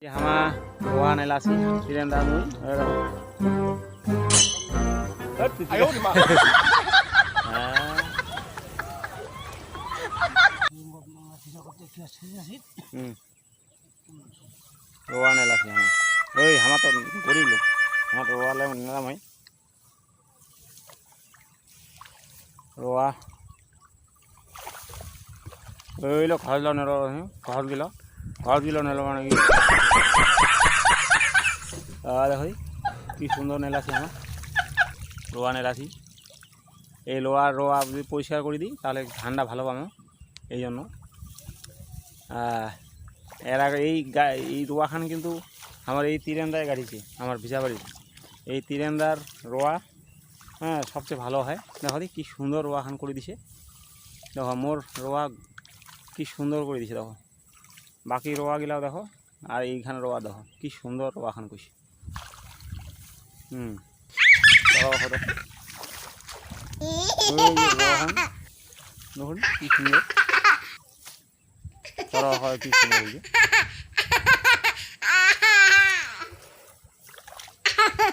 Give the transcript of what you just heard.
হামা রোয়া নেলাসি তিরেন্দা মুই রোয়া নেলাসি হামা ওই হামা তো গরিব লোক হামা তো রোয়া নিলাম হয় রোয়া ওইলো খরচ লো নেলো খরচ গিলো নেলো মানে কি দেখো কি সুন্দর নেলাসি আমার রোয়া নেলাসি এই রোয়া যদি পরিষ্কার করে দিই তাহলে ধানটা ভালো পাবো এই জন্য এর আগে এই রোয়াখান কিন্তু আমার এই তিরেন্দায় গাড়িছে আমার ভিজা বাড়ির এই তিরেন্দার রোয়া সবচেয়ে ভালো হয় দেখো কি সুন্দর রোয়াখান করে দিছে দেখো মোর রোয়া কি সুন্দর করে দিছে দেখো বাকি রোয়াগুলাও দেখো আর এইখানে রোয়া দেখো কি সুন্দর রোয়াখান করছে রোয়াখান দেখুন কি সুন্দর রোয়া কি সুন্দর হয়েছে